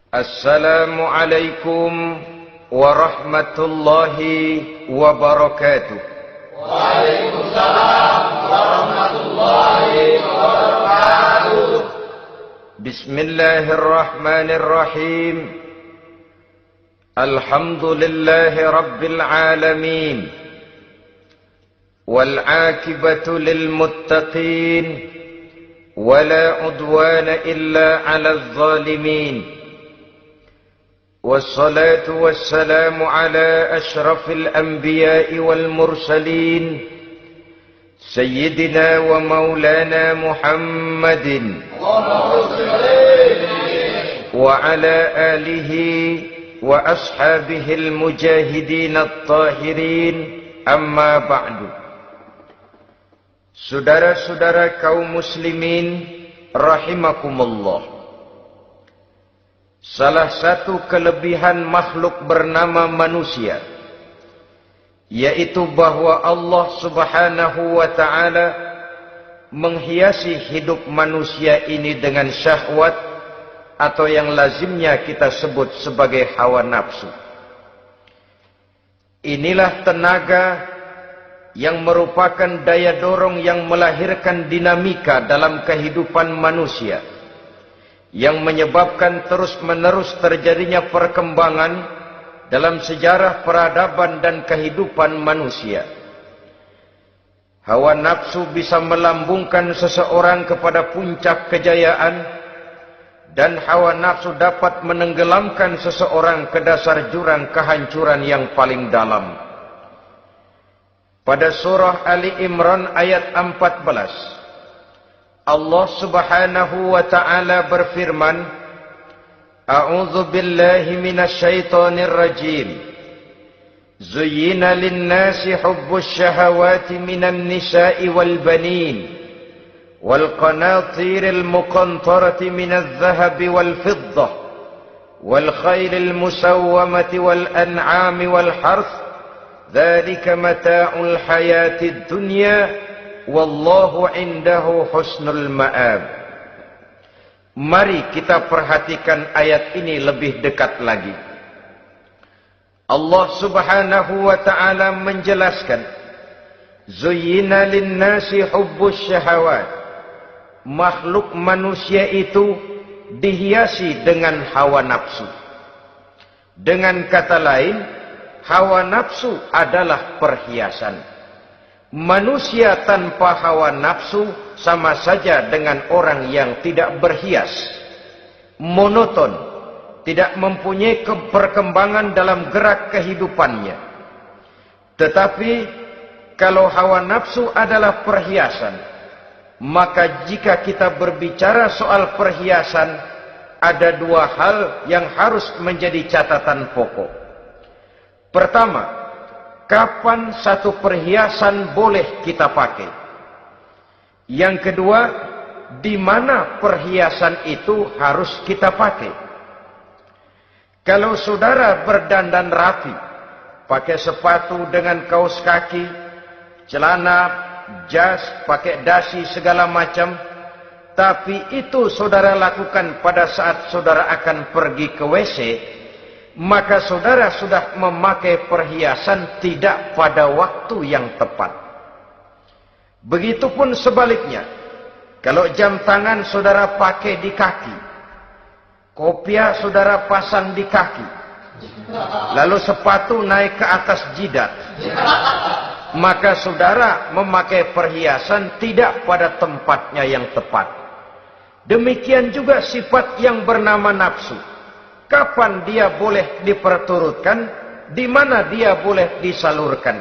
Assalamualaikum warahmatullahi wabarakatuh. Waalaikumsalam warahmatullahi wabarakatuh. Bismillahirrahmanirrahim. Alhamdulillahi rabbil alamin. Wal akibatu lil muttaqin. Wala udwana illa 'alal zalimin. والصلاة والسلام على أشرف الأنبياء والمرسلين سيدنا ومولانا محمد وعلى آله وأصحابه المجاهدين الطاهرين أما بعد. Saudara-saudara kaum muslimin rahimakumullah. Salah satu kelebihan makhluk bernama manusia, yaitu bahwa Allah subhanahu wa ta'ala menghiasi hidup manusia ini dengan syahwat atau yang lazimnya kita sebut sebagai hawa nafsu. Inilah tenaga yang merupakan daya dorong yang melahirkan dinamika dalam kehidupan manusia, yang menyebabkan terus-menerus terjadinya perkembangan dalam sejarah peradaban dan kehidupan manusia. Hawa nafsu bisa melambungkan seseorang kepada puncak kejayaan, dan hawa nafsu dapat menenggelamkan seseorang ke dasar jurang kehancuran yang paling dalam. Pada surah Ali Imran ayat 14, Allah subhanahu wa ta'ala berfirman, A'udzu billahi minasy syaithanir rajim. Zuyyina lin-nasi hubbus syahawati minan nisa'i wal banin wal qanatiril muqantarati minadh dhahabi wal fiddah wal khaylil musawwamati wal an'ami wal harth. Dzalika mata'ul hayatid dunya. Wallahu indahu husnul ma'ab. Mari kita perhatikan ayat ini lebih dekat lagi. Allah subhanahu wa ta'ala menjelaskan, Zuyyina linnasi hubbus syahawat. Makhluk manusia itu dihiasi dengan hawa nafsu. Dengan kata lain, hawa nafsu adalah perhiasan. Manusia tanpa hawa nafsu sama saja dengan orang yang tidak berhias, monoton, tidak mempunyai perkembangan dalam gerak kehidupannya. Tetapi kalau hawa nafsu adalah perhiasan, maka jika kita berbicara soal perhiasan, ada dua hal yang harus menjadi catatan pokok. Pertama, kapan satu perhiasan boleh kita pakai? Yang kedua, di mana perhiasan itu harus kita pakai? Kalau saudara berdandan rapi, pakai sepatu dengan kaos kaki, celana, jas, pakai dasi segala macam, tapi itu saudara lakukan pada saat saudara akan pergi ke WC, maka saudara sudah memakai perhiasan tidak pada waktu yang tepat. Begitupun sebaliknya, kalau jam tangan saudara pakai di kaki, kopiah saudara pasang di kaki, lalu sepatu naik ke atas jidat, maka saudara memakai perhiasan tidak pada tempatnya yang tepat. Demikian juga sifat yang bernama nafsu. kapan dia boleh diperturutkan, di mana dia boleh disalurkan.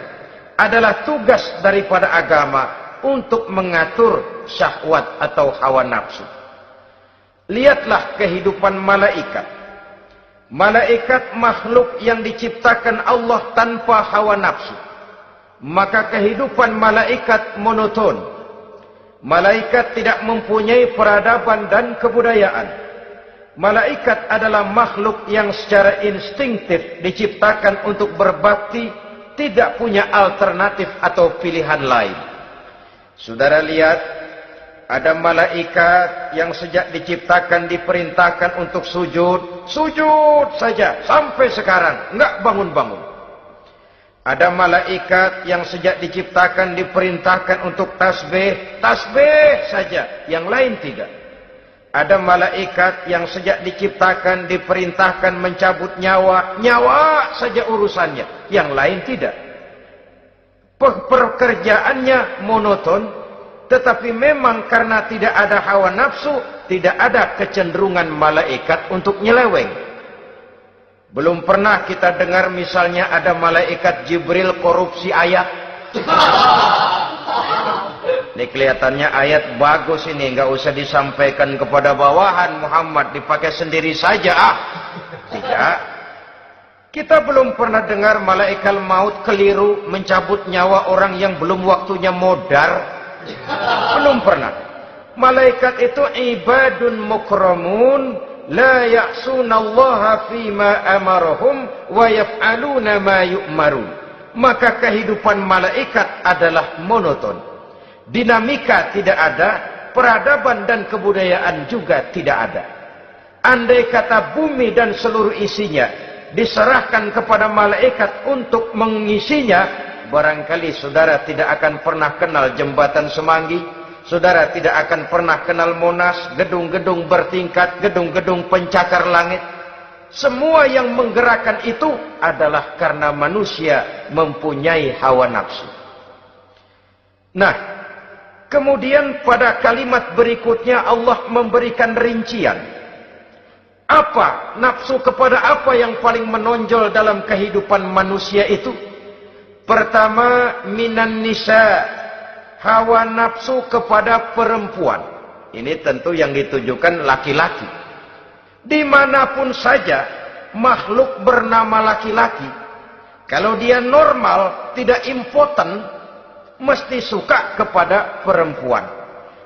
Adalah tugas daripada agama untuk mengatur syahwat atau hawa nafsu. Lihatlah kehidupan malaikat. Malaikat makhluk yang diciptakan Allah tanpa hawa nafsu. Maka kehidupan malaikat monoton. Malaikat tidak mempunyai peradaban dan kebudayaan. Malaikat adalah makhluk yang secara instinktif diciptakan untuk berbakti, tidak punya alternatif atau pilihan lain. Saudara lihat, ada malaikat yang sejak diciptakan diperintahkan untuk sujud, sujud saja sampai sekarang, enggak bangun-bangun. Ada malaikat yang sejak diciptakan diperintahkan untuk tasbih, tasbih saja, yang lain tidak. Ada malaikat yang sejak diciptakan diperintahkan mencabut nyawa, nyawa saja urusannya, yang lain tidak. Pekerjaannya monoton, tetapi memang karena tidak ada hawa nafsu, tidak ada kecenderungan malaikat untuk nyeleweng. Belum pernah kita dengar misalnya ada malaikat Jibril korupsi ayat. Ini kelihatannya ayat bagus ini, nggak usah disampaikan kepada bawahan Muhammad, dipakai sendiri saja. Tidak. Kita belum pernah dengar malaikat maut keliru mencabut nyawa orang yang belum waktunya modar. Belum pernah. Malaikat itu ibadun mukramun, la ya'sunallaha fima amarahum wa yaf'aluna ma yu'marun. Maka kehidupan malaikat adalah monoton. Dinamika tidak ada, peradaban dan kebudayaan juga tidak ada. Andai kata bumi dan seluruh isinya diserahkan kepada malaikat untuk mengisinya, barangkali saudara tidak akan pernah kenal jembatan Semanggi, saudara tidak akan pernah kenal Monas, gedung-gedung bertingkat, gedung-gedung pencakar langit. Semua yang menggerakkan itu adalah karena manusia mempunyai hawa nafsu. Nah, kemudian pada kalimat berikutnya Allah memberikan rincian. Apa nafsu kepada apa yang paling menonjol dalam kehidupan manusia itu? Pertama, minan nisa, hawa nafsu kepada perempuan. Ini tentu yang ditujukan laki-laki. Dimanapun saja makhluk bernama laki-laki, kalau dia normal, tidak impoten, mesti suka kepada perempuan.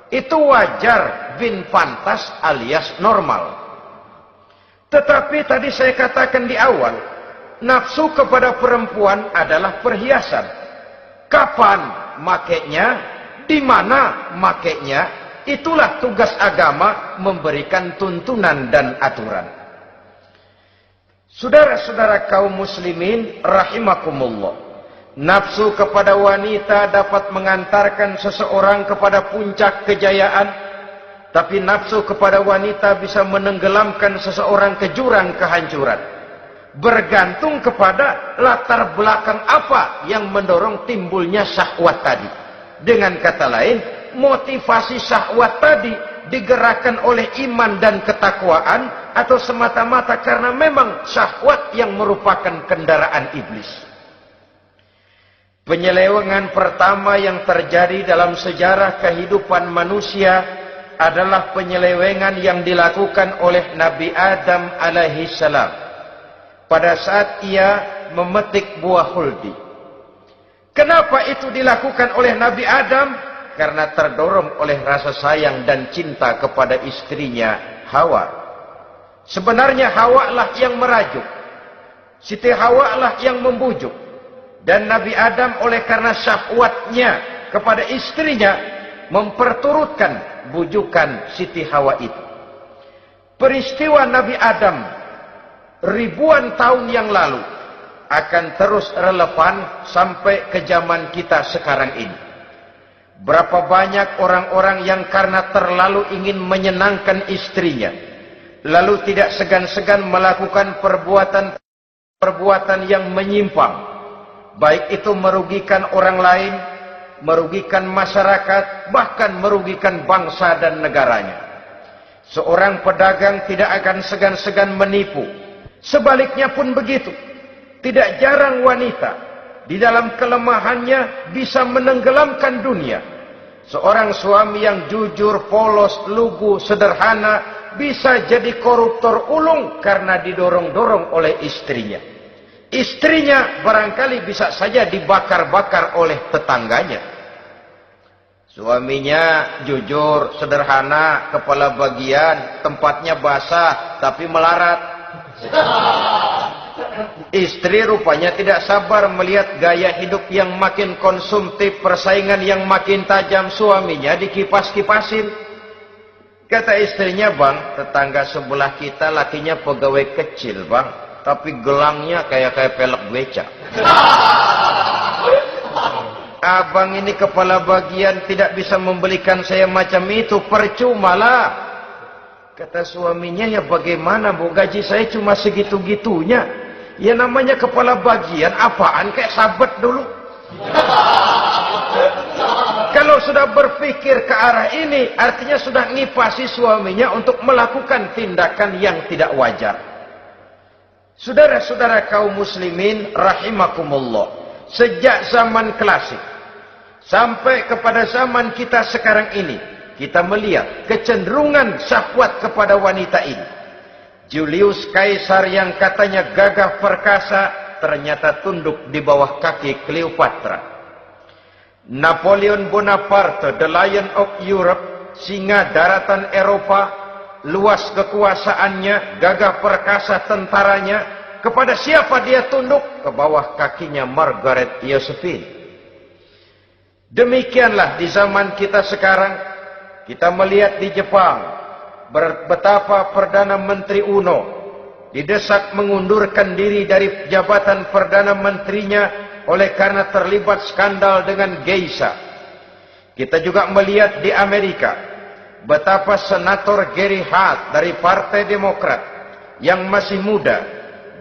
Itu wajar, bin pantas alias normal. Tetapi tadi saya katakan di awal, nafsu kepada perempuan adalah perhiasan. Kapan makainya, di mana makainya, itulah tugas agama memberikan tuntunan dan aturan. Saudara-saudara kaum muslimin rahimakumullah, nafsu kepada wanita dapat mengantarkan seseorang kepada puncak kejayaan, tapi nafsu kepada wanita bisa menenggelamkan seseorang ke jurang kehancuran. Bergantung kepada latar belakang apa yang mendorong timbulnya syahwat tadi. Dengan kata lain, motivasi syahwat tadi digerakkan oleh iman dan ketakwaan, atau semata-mata karena memang syahwat yang merupakan kendaraan iblis. Penyelewengan pertama yang terjadi dalam sejarah kehidupan manusia adalah penyelewengan yang dilakukan oleh Nabi Adam alaihi salam pada saat ia memetik buah huldi. Kenapa itu dilakukan oleh Nabi Adam? Karena terdorong oleh rasa sayang dan cinta kepada istrinya Hawa. Sebenarnya Hawa lah yang merajuk, Siti Hawa lah yang membujuk, dan Nabi Adam oleh karena syahwatnya kepada istrinya memperturutkan bujukan Siti Hawa itu. Peristiwa Nabi Adam ribuan tahun yang lalu akan terus relevan sampai ke zaman kita sekarang ini. Berapa banyak orang-orang yang karena terlalu ingin menyenangkan istrinya, lalu tidak segan-segan melakukan perbuatan yang menyimpang, baik itu merugikan orang lain, merugikan masyarakat, bahkan merugikan bangsa dan negaranya. Seorang pedagang tidak akan segan-segan menipu, Sebaliknya pun begitu. Tidak jarang wanita di dalam kelemahannya bisa menenggelamkan dunia. Seorang suami yang jujur, polos, lugu, sederhana bisa jadi koruptor ulung karena didorong-dorong oleh istrinya. Istrinya barangkali bisa saja dibakar-bakar oleh tetangganya. Suaminya jujur, sederhana, kepala bagian, tempatnya basah tapi melarat. Istri rupanya tidak sabar melihat gaya hidup yang makin konsumtif, persaingan yang makin tajam. Suaminya dikipas-kipasin. Kata istrinya, "Bang, tetangga sebelah kita lakinya pegawai kecil, Bang, tapi gelangnya kayak pelek beca. Abang ini kepala bagian tidak bisa membelikan saya macam itu, percumalah." Kata suaminya, "Ya bagaimana Bu, gaji saya cuma segitu-gitunya. Ya namanya kepala bagian, apaan kayak sabet dulu." Kalau sudah berpikir ke arah ini, artinya sudah ngipasi suaminya untuk melakukan tindakan yang tidak wajar. Saudara-saudara kaum muslimin rahimakumullah, sejak zaman klasik sampai kepada zaman kita sekarang ini, kita melihat kecenderungan syahwat kepada wanita ini. Julius Kaisar yang katanya gagah perkasa, ternyata tunduk di bawah kaki Cleopatra. Napoleon Bonaparte, the Lion of Europe, singa daratan Eropa, luas kekuasaannya, gagah perkasa tentaranya, kepada siapa dia tunduk? Ke bawah kakinya Margaret Josephine. Demikianlah di zaman kita sekarang, kita melihat di Jepang, betapa Perdana Menteri Uno didesak mengundurkan diri dari jabatan Perdana Menterinya oleh karena terlibat skandal dengan geisha. Kita juga melihat di Amerika, betapa Senator Gary Hart dari Partai Demokrat yang masih muda,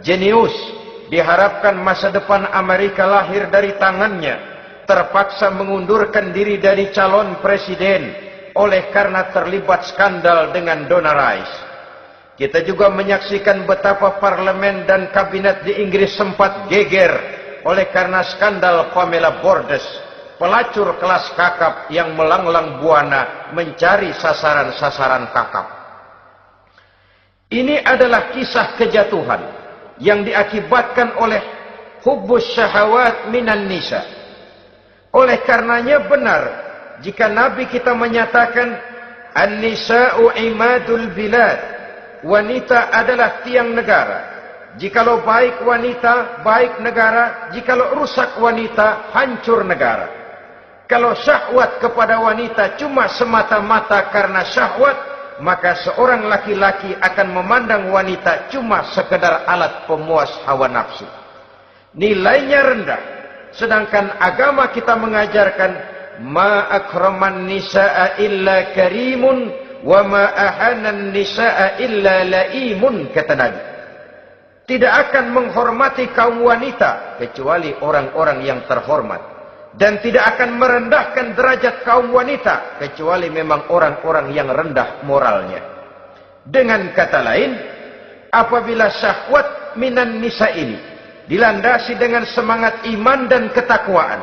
jenius, diharapkan masa depan Amerika lahir dari tangannya, terpaksa mengundurkan diri dari calon presiden oleh karena terlibat skandal dengan Donna Rice. Kita juga menyaksikan betapa parlemen dan kabinet di Inggris sempat geger oleh karena skandal Pamela Bordes, pelacur kelas kakap yang melanglang buana mencari sasaran-sasaran kakap. Ini adalah kisah kejatuhan yang diakibatkan oleh hubbus syahawat minan nisa. Oleh karenanya benar jika Nabi kita menyatakan an-nisa'u imadul bilad, wanita adalah tiang negara. Jikalau baik wanita, baik negara. Jikalau rusak wanita, hancur negara. Kalau syahwat kepada wanita cuma semata-mata karena syahwat, maka seorang laki-laki akan memandang wanita cuma sekedar alat pemuas hawa nafsu. Nilainya rendah. Sedangkan agama kita mengajarkan ma akraman nisa'a illa karimun wa ma ahanan nisa'a illa laimun, kata Nabi. Tidak akan menghormati kaum wanita kecuali orang-orang yang terhormat, dan tidak akan merendahkan derajat kaum wanita kecuali memang orang-orang yang rendah moralnya. Dengan kata lain, apabila syahwat minan nisa ini dilandasi dengan semangat iman dan ketakwaan,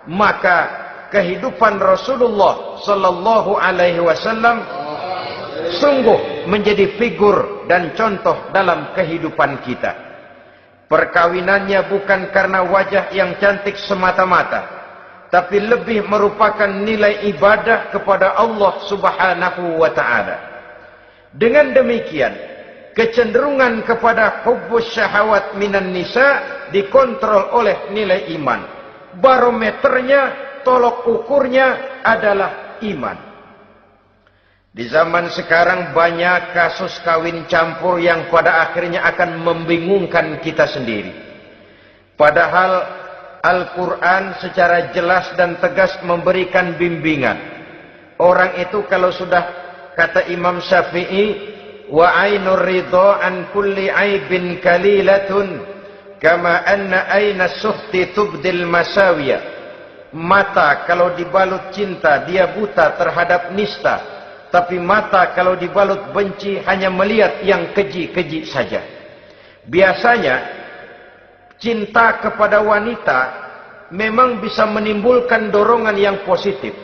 maka kehidupan Rasulullah sallallahu alaihi wasallam sungguh menjadi figur dan contoh dalam kehidupan kita. Perkawinannya bukan karena wajah yang cantik semata-mata, tapi lebih merupakan nilai ibadah kepada Allah Subhanahu wa ta'ala. Dengan demikian, kecenderungan kepada hubbus syahawat minan nisa dikontrol oleh nilai iman. Barometernya, tolok ukurnya adalah iman. Di zaman sekarang banyak kasus kawin campur yang pada akhirnya akan membingungkan kita sendiri. Padahal Al-Quran secara jelas dan tegas memberikan bimbingan. Orang itu kalau sudah, kata Imam Syafi'i, wa ainur ridha an kulli aibin kalilatun kama anna aina suhti tubdil masawiya. Mata kalau dibalut cinta dia buta terhadap nista, tapi mata kalau dibalut benci hanya melihat yang keji-keji saja. Biasanya cinta kepada wanita memang bisa menimbulkan dorongan yang positif,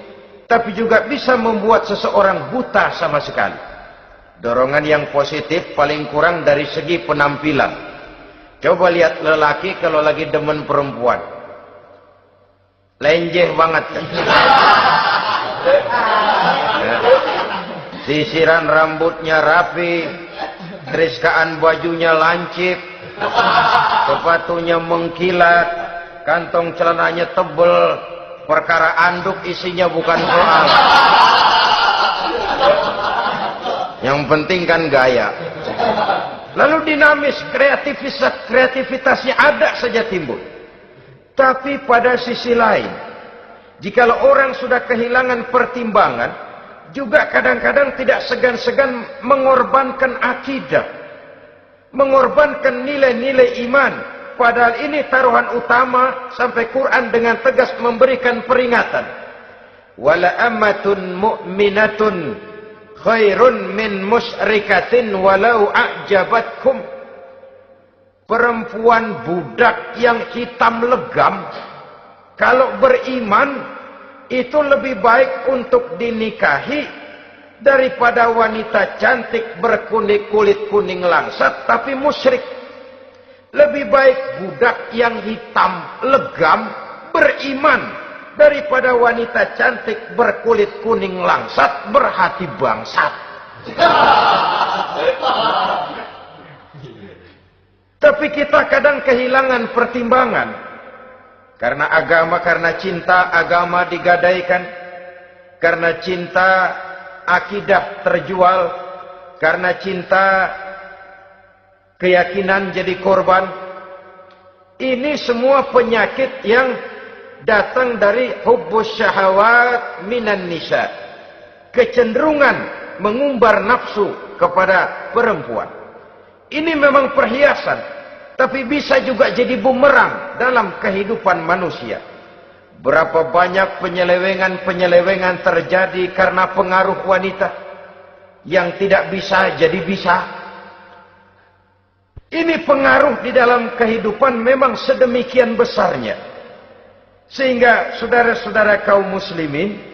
tapi juga bisa membuat seseorang buta sama sekali. Dorongan yang positif paling kurang dari segi penampilan. Coba lihat lelaki kalau lagi demen perempuan, lenjeh banget kan? Ya. Sisiran rambutnya rapi, teriskaan bajunya lancip, sepatunya mengkilat, kantong celananya tebel, perkara anduk isinya bukan soal. Yang penting kan gaya. Lalu dinamis, kreativitasnya ada saja timbul. Tapi pada sisi lain, jikalau orang sudah kehilangan pertimbangan, juga kadang-kadang tidak segan-segan mengorbankan akidah, mengorbankan nilai-nilai iman. Padahal ini taruhan utama, sampai Quran dengan tegas memberikan peringatan. Wala ammatun mu'minatun khairun min musyrikatin walau a'jabatkum. Perempuan budak yang hitam legam, kalau beriman, itu lebih baik untuk dinikahi daripada wanita cantik berkulit kuning langsat tapi musyrik. Lebih baik budak yang hitam legam beriman daripada wanita cantik berkulit kuning langsat berhati bangsat. Tapi kita kadang kehilangan pertimbangan. Karena agama, karena cinta agama digadaikan. Karena cinta akidah terjual. Karena cinta keyakinan jadi korban. Ini semua penyakit yang datang dari hubbus syahawat minan nisa. Kecenderungan mengumbar nafsu kepada perempuan. Ini memang perhiasan, tapi bisa juga jadi bumerang dalam kehidupan manusia. Berapa banyak penyelewengan terjadi karena pengaruh wanita yang tidak bisa jadi bisa. Ini pengaruh di dalam kehidupan memang sedemikian besarnya. Sehingga saudara-saudara kaum muslimin,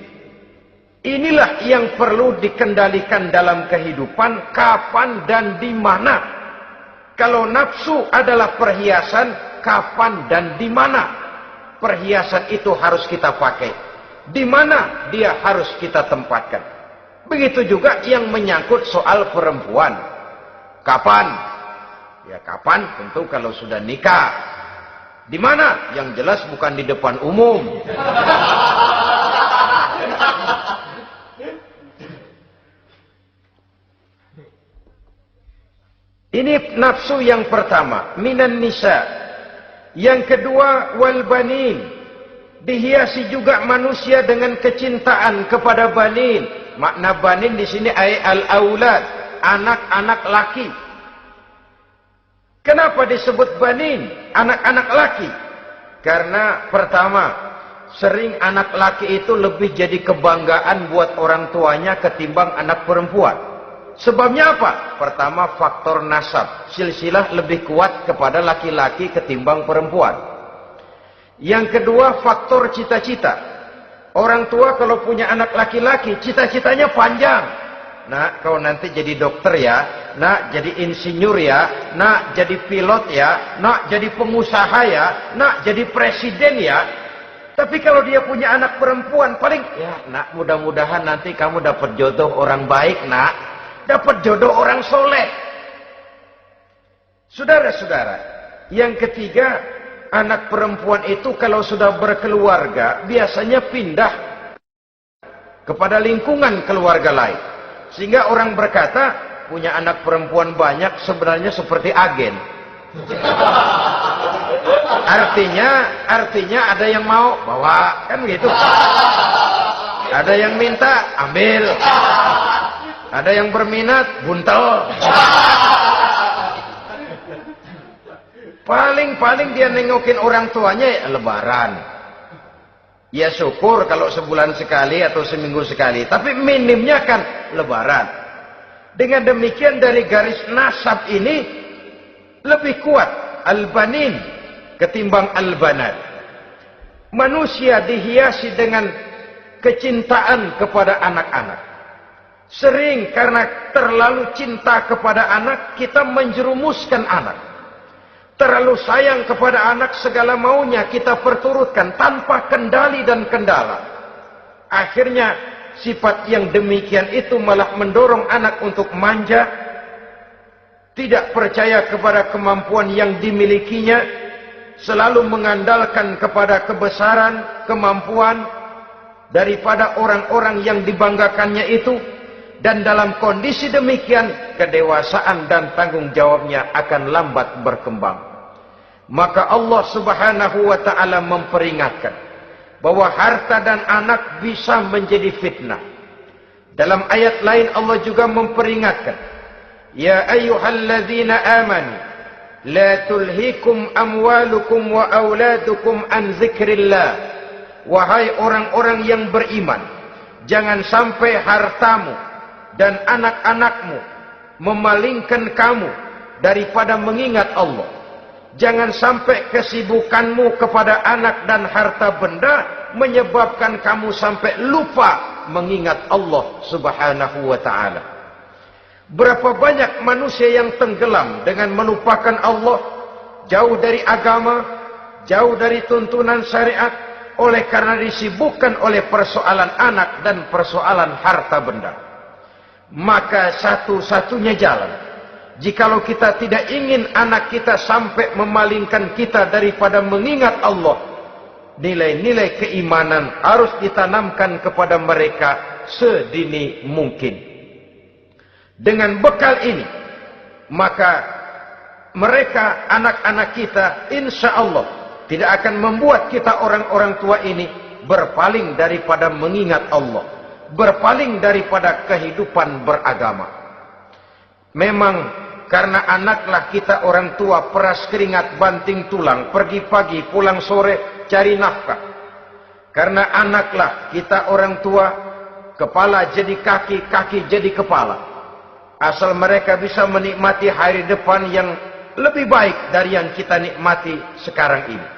inilah yang perlu dikendalikan dalam kehidupan, kapan dan di mana. Kalau nafsu adalah perhiasan, kapan dan di mana perhiasan itu harus kita pakai? Di mana dia harus kita tempatkan? Begitu juga yang menyangkut soal perempuan. Kapan? Ya kapan? Tentu kalau sudah nikah. Di mana? Yang jelas bukan di depan umum. Ini nafsu yang pertama, minan nisa. Yang kedua, wal banin. Dihiasi juga manusia dengan kecintaan kepada banin. Makna banin di sini ay al-aulad, anak-anak laki. Kenapa disebut banin, anak-anak laki? Karena pertama, sering anak laki itu lebih jadi kebanggaan buat orang tuanya ketimbang anak perempuan. Sebabnya apa? Pertama, faktor nasab. Silsilah lebih kuat kepada laki-laki ketimbang perempuan. Yang kedua, faktor cita-cita. Orang tua kalau punya anak laki-laki, cita-citanya panjang. Nak, kau nanti jadi dokter ya. Nak, jadi insinyur ya. Nak, jadi pilot ya. Nak, jadi pengusaha ya. Nak, jadi presiden ya. Tapi kalau dia punya anak perempuan, paling, ya nak, mudah-mudahan nanti kamu dapat jodoh orang baik, nak. Dapat jodoh orang soleh. Saudara-saudara, yang ketiga, anak perempuan itu kalau sudah berkeluarga, biasanya pindah kepada lingkungan keluarga lain. Sehingga orang berkata, punya anak perempuan banyak sebenarnya seperti agen. Artinya ada yang mau bawa, kan begitu. Ada yang minta, ambil. Ada yang berminat, buntel. Paling dia nengokin orang tuanya ya lebaran. Ya syukur kalau sebulan sekali atau seminggu sekali. Tapi minimnya kan lebaran. Dengan demikian dari garis nasab ini, lebih kuat al-banin ketimbang al-banat. Manusia dihiasi dengan kecintaan kepada anak-anak. Sering karena terlalu cinta kepada anak, kita menjerumuskan anak. Terlalu sayang kepada anak, segala maunya kita perturutkan tanpa kendali dan kendala. Akhirnya sifat yang demikian itu malah mendorong anak untuk manja, tidak percaya kepada kemampuan yang dimilikinya, selalu mengandalkan kepada kebesaran, kemampuan daripada orang-orang yang dibanggakannya itu. Dan dalam kondisi demikian, kedewasaan dan tanggung jawabnya akan lambat berkembang. Maka Allah Subhanahu wa ta'ala memperingatkan bahwa harta dan anak bisa menjadi fitnah. Dalam ayat lain Allah juga memperingatkan, ya ayyuhalladzina amanu la tulhikum amwalukum wa auladukum an zikrillah. Wahai orang-orang yang beriman, jangan sampai hartamu dan anak-anakmu memalingkan kamu daripada mengingat Allah. Jangan sampai kesibukanmu kepada anak dan harta benda menyebabkan kamu sampai lupa mengingat Allah Subhanahu wa ta'ala. Berapa banyak manusia yang tenggelam dengan melupakan Allah, jauh dari agama, jauh dari tuntunan syariat, oleh karena disibukkan oleh persoalan anak dan persoalan harta benda. Maka satu-satunya jalan, jikalau kita tidak ingin anak kita sampai memalingkan kita daripada mengingat Allah, nilai-nilai keimanan harus ditanamkan kepada mereka sedini mungkin. Dengan bekal ini, maka mereka, anak-anak kita, insya Allah tidak akan membuat kita orang-orang tua ini berpaling daripada mengingat Allah, berpaling daripada kehidupan beragama. Memang karena anaklah kita orang tua peras keringat banting tulang, pergi pagi pulang sore cari nafkah. Karena anaklah kita orang tua, kepala jadi kaki, kaki jadi kepala. Asal mereka bisa menikmati hari depan yang lebih baik dari yang kita nikmati sekarang ini.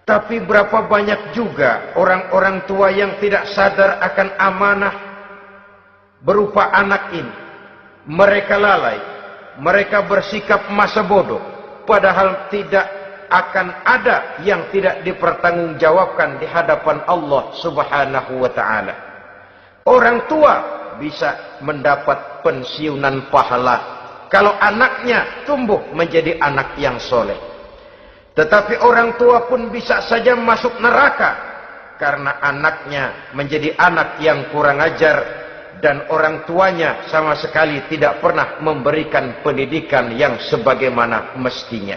Tapi berapa banyak juga orang-orang tua yang tidak sadar akan amanah berupa anak ini. Mereka lalai, mereka bersikap masa bodoh, padahal tidak akan ada yang tidak dipertanggungjawabkan di hadapan Allah Subhanahu wa ta'ala. Orang tua bisa mendapat pensiunan pahala kalau anaknya tumbuh menjadi anak yang soleh. Tetapi orang tua pun bisa saja masuk neraka karena anaknya menjadi anak yang kurang ajar dan orang tuanya sama sekali tidak pernah memberikan pendidikan yang sebagaimana mestinya.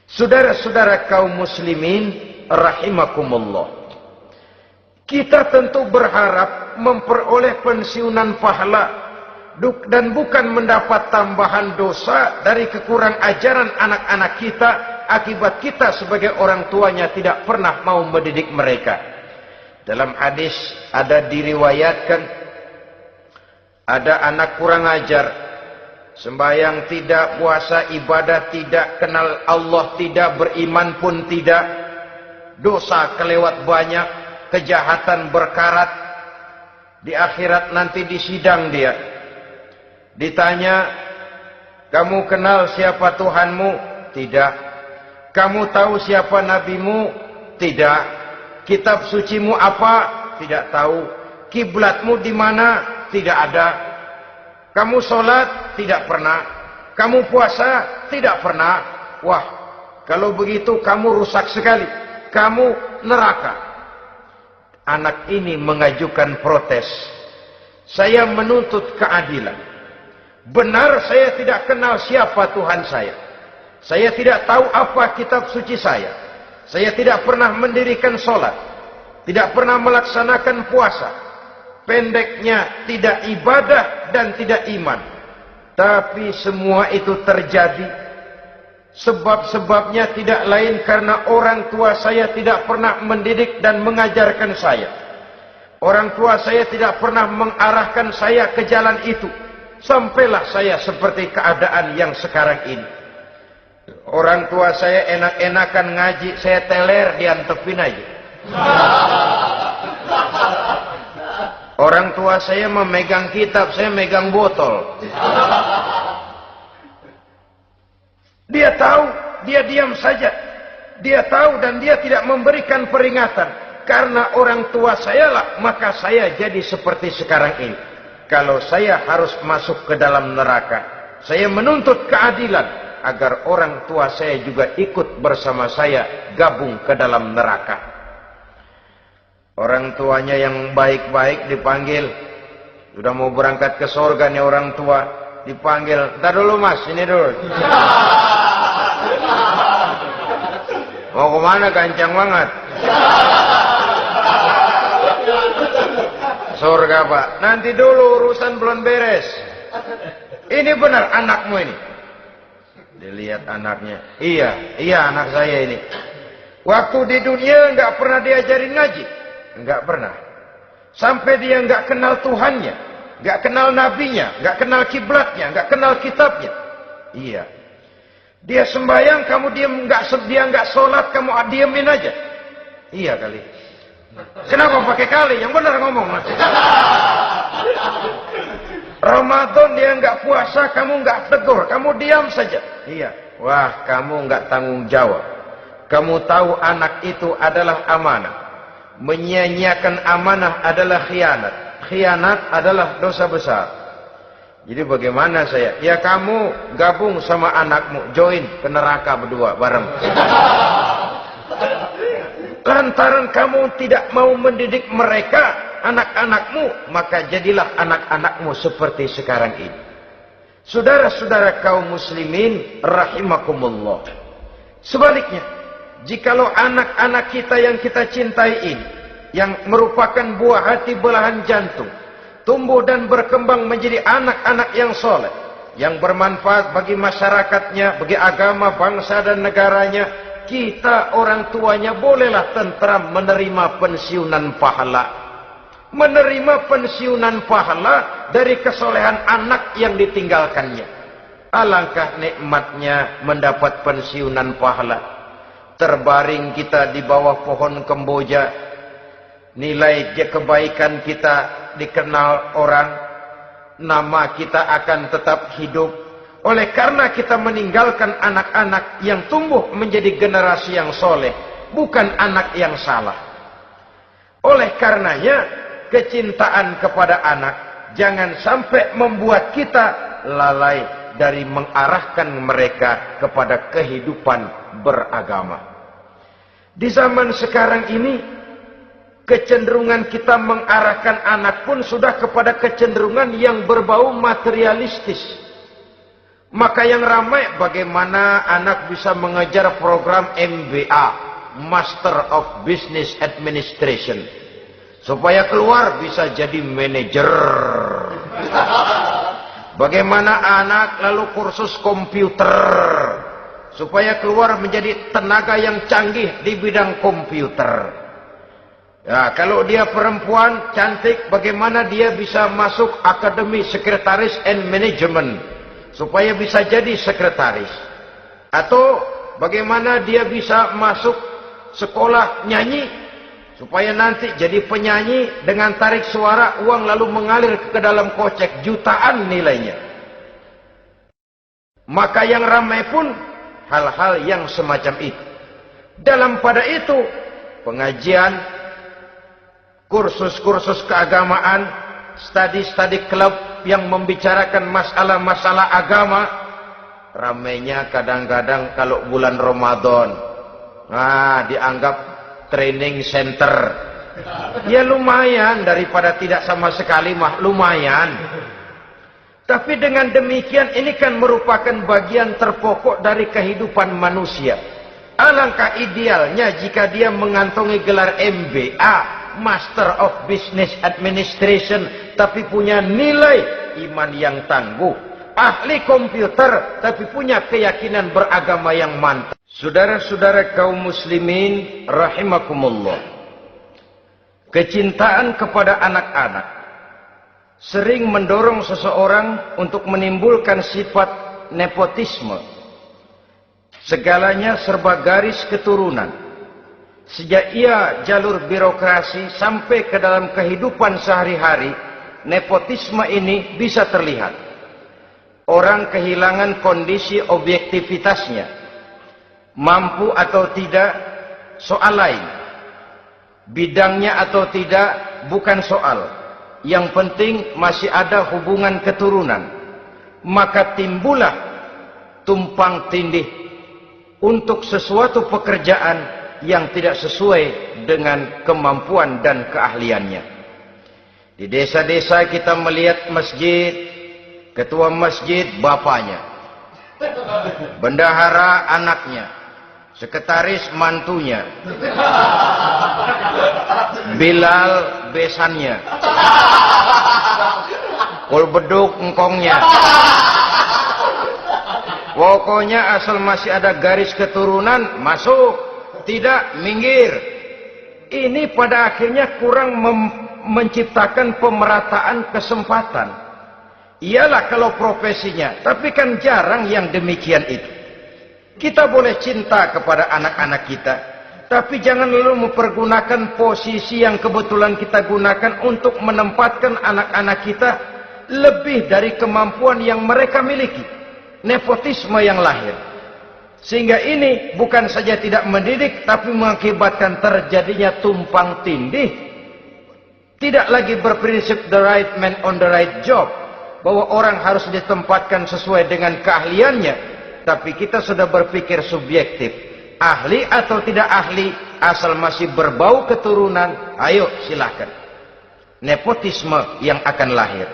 Saudara-saudara kaum muslimin rahimakumullah, kita tentu berharap memperoleh pensiunan pahala dan bukan mendapat tambahan dosa dari kekurang ajaran anak-anak kita akibat kita sebagai orang tuanya tidak pernah mau mendidik mereka. Dalam hadis ada diriwayatkan, ada anak kurang ajar, sembahyang tidak, puasa ibadah tidak, kenal Allah tidak, beriman pun tidak, dosa kelewat banyak, kejahatan berkarat. Di akhirat nanti disidang dia, ditanya, kamu kenal siapa Tuhanmu? Tidak. Kamu tahu siapa nabimu? Tidak. Kitab sucimu apa? Tidak tahu. Kiblatmu di mana? Tidak ada. Kamu sholat? Tidak pernah. Kamu puasa? Tidak pernah. Wah, kalau begitu kamu rusak sekali. Kamu neraka. Anak ini mengajukan protes. Saya menuntut keadilan. Benar saya tidak kenal siapa Tuhan saya. Saya tidak tahu apa kitab suci saya. Saya tidak pernah mendirikan sholat. Tidak pernah melaksanakan puasa. Pendeknya tidak ibadah dan tidak iman. Tapi semua itu terjadi. Sebab-sebabnya tidak lain karena orang tua saya tidak pernah mendidik dan mengajarkan saya. Orang tua saya tidak pernah mengarahkan saya ke jalan itu. Sampailah saya seperti keadaan yang sekarang ini. Orang tua saya enak-enakan ngaji, saya teler, diantepin aja. Orang tua saya memegang kitab, saya megang botol. Dia tahu, dia diam saja. Dia tahu dan dia tidak memberikan peringatan. Karena orang tua saya lah, maka saya jadi seperti sekarang ini. Kalau saya harus masuk ke dalam neraka, saya menuntut keadilan agar orang tua saya juga ikut bersama saya gabung ke dalam neraka. Orang tuanya yang baik-baik dipanggil, sudah mau berangkat ke surga nih orang tua, dipanggil, "Ntar dulu mas, ini dulu." Mau kemana, kencang banget? Surga pak, nanti dulu urusan belum beres. Ini benar anakmu ini. Dilihat anaknya, iya anak saya ini. Waktu di dunia nggak pernah diajarin ngaji, nggak pernah. Sampai dia nggak kenal Tuhannya, nggak kenal nabinya, nggak kenal kiblatnya, nggak kenal kitabnya. Iya. Dia sembahyang, kamu diam, dia nggak sholat, kamu diemin aja. Iya kali. Kenapa pakai kali? Yang benar ngomong. Ramadan dia nggak puasa, kamu nggak tegur, kamu diam saja. Iya. Wah, kamu nggak tanggung jawab. Kamu tahu anak itu adalah amanah. Menyia-nyiakan amanah adalah khianat. Khianat adalah dosa besar. Jadi bagaimana saya? Ya kamu gabung sama anakmu, join ke neraka berdua bareng. Lantaran kamu tidak mau mendidik mereka, anak-anakmu, maka jadilah anak-anakmu seperti sekarang ini. Saudara-saudara kaum muslimin rahimakumullah. Sebaliknya, jikalau anak-anak kita yang kita cintai ini, yang merupakan buah hati belahan jantung, tumbuh dan berkembang menjadi anak-anak yang soleh, yang bermanfaat bagi masyarakatnya, bagi agama, bangsa dan negaranya, kita orang tuanya bolehlah tentram menerima pensiunan pahala. Menerima pensiunan pahala dari kesolehan anak yang ditinggalkannya. Alangkah nikmatnya mendapat pensiunan pahala. Terbaring kita di bawah pohon kemboja, nilai kebaikan kita dikenal orang, nama kita akan tetap hidup. Oleh karena kita meninggalkan anak-anak yang tumbuh menjadi generasi yang soleh, bukan anak yang salah. Oleh karenanya, kecintaan kepada anak jangan sampai membuat kita lalai dari mengarahkan mereka kepada kehidupan beragama. Di zaman sekarang ini, kecenderungan kita mengarahkan anak pun sudah kepada kecenderungan yang berbau materialistis. Maka yang ramai bagaimana anak bisa mengejar program MBA, Master of Business Administration, supaya keluar bisa jadi manajer. Bagaimana anak lalu kursus komputer, supaya keluar menjadi tenaga yang canggih di bidang komputer. Ya, kalau dia perempuan cantik, bagaimana dia bisa masuk Akademi Sekretaris and Management, supaya bisa jadi sekretaris. Atau bagaimana dia bisa masuk sekolah nyanyi, supaya nanti jadi penyanyi dengan tarik suara, uang lalu mengalir ke dalam kocek jutaan nilainya. Maka yang ramai pun hal-hal yang semacam itu. Dalam pada itu, pengajian, kursus-kursus keagamaan, studi-studi klub yang membicarakan masalah-masalah agama, ramainya kadang-kadang kalau bulan Ramadan, dianggap training center. Ya lumayan, daripada tidak sama sekali mah lumayan. Tapi dengan demikian ini kan merupakan bagian terpokok dari kehidupan manusia. Alangkah idealnya jika dia mengantongi gelar MBA, Master of Business Administration, tapi punya nilai iman yang tangguh, ahli komputer, tapi punya keyakinan beragama yang mantap. Saudara-saudara kaum muslimin rahimakumullah, kecintaan kepada anak-anak sering mendorong seseorang untuk menimbulkan sifat nepotisme. Segalanya serba garis keturunan. Sejak ia jalur birokrasi sampai ke dalam kehidupan sehari-hari, nepotisme ini bisa terlihat. Orang kehilangan kondisi objektivitasnya. Mampu atau tidak, soal lain. Bidangnya atau tidak, bukan soal. Yang penting masih ada hubungan keturunan. Maka timbullah tumpang tindih untuk sesuatu pekerjaan yang tidak sesuai dengan kemampuan dan keahliannya. Di desa-desa kita melihat masjid, ketua masjid bapaknya, bendahara anaknya, sekretaris mantunya, Bilal besannya, kul beduk engkongnya. Pokoknya asal masih ada garis keturunan, masuk. Tidak, minggir. Ini pada akhirnya kurang menciptakan pemerataan kesempatan. Iyalah kalau profesinya, tapi kan jarang yang demikian itu. Kita boleh cinta kepada anak-anak kita, tapi jangan lalu mempergunakan posisi yang kebetulan kita gunakan untuk menempatkan anak-anak kita lebih dari kemampuan yang mereka miliki. Nepotisme yang lahir. Sehingga ini bukan saja tidak mendidik, tapi mengakibatkan terjadinya tumpang tindih. Tidak lagi berprinsip the right man on the right job, bahwa orang harus ditempatkan sesuai dengan keahliannya. Tapi kita sudah berpikir subjektif. Ahli atau tidak ahli, asal masih berbau keturunan, ayo silakan. Nepotisme yang akan lahir.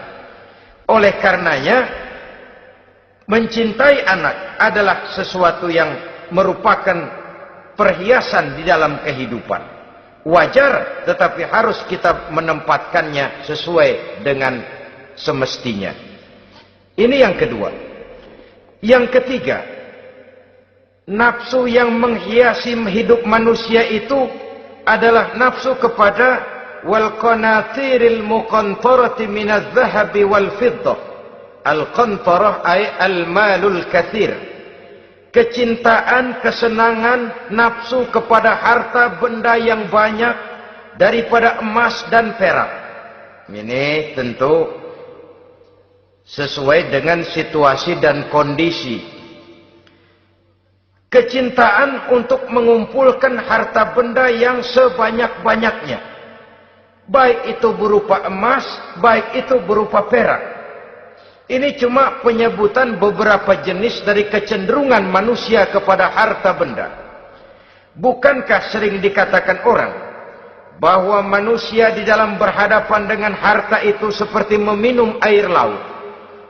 Oleh karenanya, mencintai anak adalah sesuatu yang merupakan perhiasan di dalam kehidupan. Wajar, tetapi harus kita menempatkannya sesuai dengan semestinya. Ini yang kedua. Yang ketiga, nafsu yang menghiasi hidup manusia itu adalah nafsu kepada wal qanatiril muqantarati minadh dhahabi wal fiddah. Al-qantarah ay al-malul kathir. Kecintaan, kesenangan, nafsu kepada harta benda yang banyak daripada emas dan perak. Ini tentu sesuai dengan situasi dan kondisi. Kecintaan untuk mengumpulkan harta benda yang sebanyak-banyaknya. Baik itu berupa emas, baik itu berupa perak. Ini cuma penyebutan beberapa jenis dari kecenderungan manusia kepada harta benda. Bukankah sering dikatakan orang bahwa manusia di dalam berhadapan dengan harta itu seperti meminum air laut.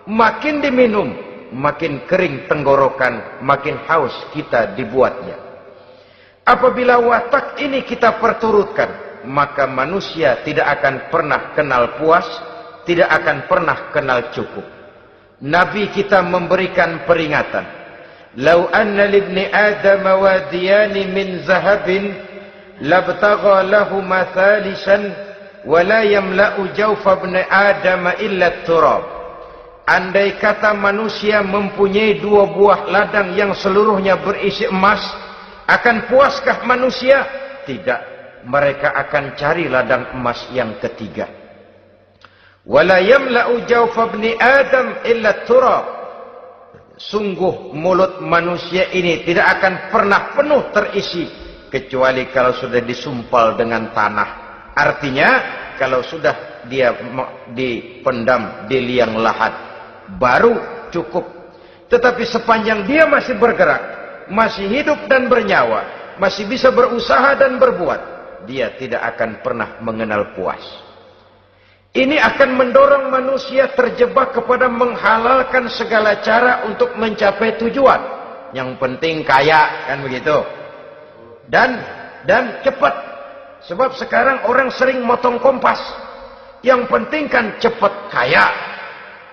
Makin diminum, makin kering tenggorokan, makin haus kita dibuatnya. Apabila watak ini kita perturutkan, maka manusia tidak akan pernah kenal puas, tidak akan pernah kenal cukup. Nabi kita memberikan peringatan. Lau anna libni Adam wadiyani min zahabin labtagha lahu mathalisan wa la yamla'u jawfa ibni Adam illa turab. Andai kata manusia mempunyai dua buah ladang yang seluruhnya berisi emas, akan puaskah manusia? Tidak. Mereka akan cari ladang emas yang ketiga. Wala yamla'u jawfa ibni Adam illa turab. Sungguh mulut manusia ini tidak akan pernah penuh terisi kecuali kalau sudah disumpal dengan tanah. Artinya kalau sudah dia dipendam di liang lahat baru cukup. Tetapi sepanjang dia masih bergerak, masih hidup dan bernyawa, masih bisa berusaha dan berbuat, dia tidak akan pernah mengenal puas. Ini akan mendorong manusia terjebak kepada menghalalkan segala cara untuk mencapai tujuan. Yang penting kaya, kan begitu. Dan cepat. Sebab sekarang orang sering motong kompas. Yang penting kan cepat kaya.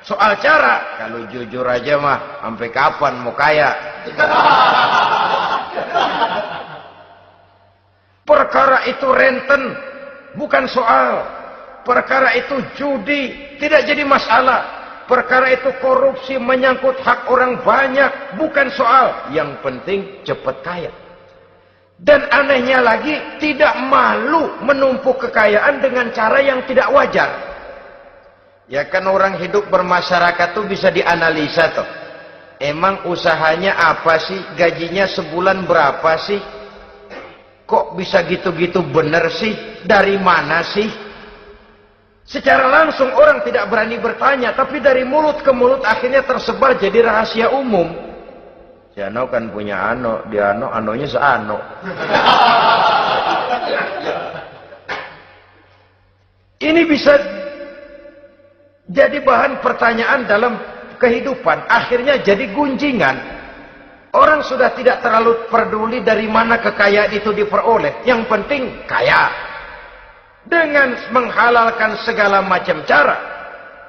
Soal cara, kalau jujur aja mah, sampai kapan mau kaya? Perkara itu renten, bukan soal. Perkara itu judi, tidak jadi masalah. Perkara itu korupsi, menyangkut hak orang banyak, bukan soal. Yang penting cepat kaya. Dan anehnya lagi, tidak malu menumpuk kekayaan dengan cara yang tidak wajar. Ya kan orang hidup bermasyarakat tuh bisa dianalisa tuh. Emang usahanya apa sih? Gajinya sebulan berapa sih? Kok bisa gitu-gitu bener sih? Dari mana sih? Secara langsung orang tidak berani bertanya, tapi dari mulut ke mulut akhirnya tersebar jadi rahasia umum. Si Ano kan punya Ano, di Ano, Anonya seano. Ini bisa jadi bahan pertanyaan dalam kehidupan, akhirnya jadi gunjingan. Orang sudah tidak terlalu peduli dari mana kekayaan itu diperoleh, yang penting kaya. Dengan menghalalkan segala macam cara,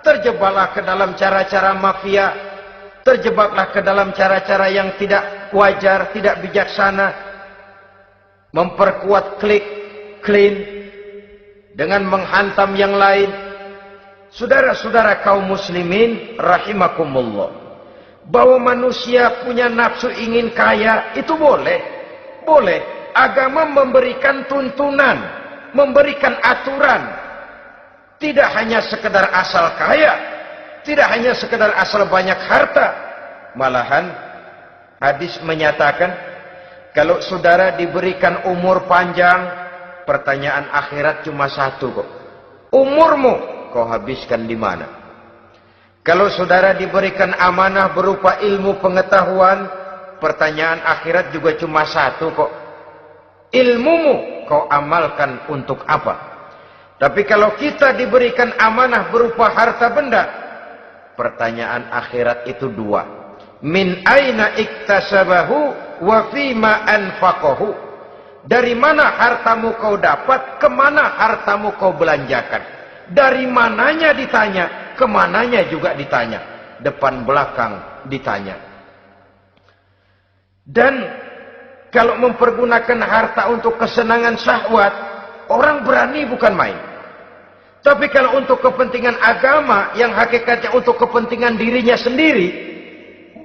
terjebaklah ke dalam cara-cara mafia, terjebaklah ke dalam cara-cara yang tidak wajar, tidak bijaksana, memperkuat klik, clean, dengan menghantam yang lain. Saudara-saudara kaum muslimin rahimakumullah, bahwa manusia punya nafsu ingin kaya itu boleh. Boleh. Agama memberikan tuntunan, memberikan aturan. Tidak hanya sekedar asal kaya, tidak hanya sekedar asal banyak harta. Malahan hadis menyatakan, kalau saudara diberikan umur panjang, pertanyaan akhirat cuma satu kok. Umurmu kau habiskan di mana? Kalau saudara diberikan amanah berupa ilmu pengetahuan, pertanyaan akhirat juga cuma satu kok. Ilmumu kau amalkan untuk apa? Tapi kalau kita diberikan amanah berupa harta benda, pertanyaan akhirat itu dua. Min aina iktasabahu wa fima anfaqahu. Dari mana hartamu kau dapat, kemana hartamu kau belanjakan. Dari mananya ditanya, kemananya juga ditanya. Depan belakang ditanya. Dan kalau mempergunakan harta untuk kesenangan syahwat, orang berani bukan main. Tapi kalau untuk kepentingan agama, yang hakikatnya untuk kepentingan dirinya sendiri,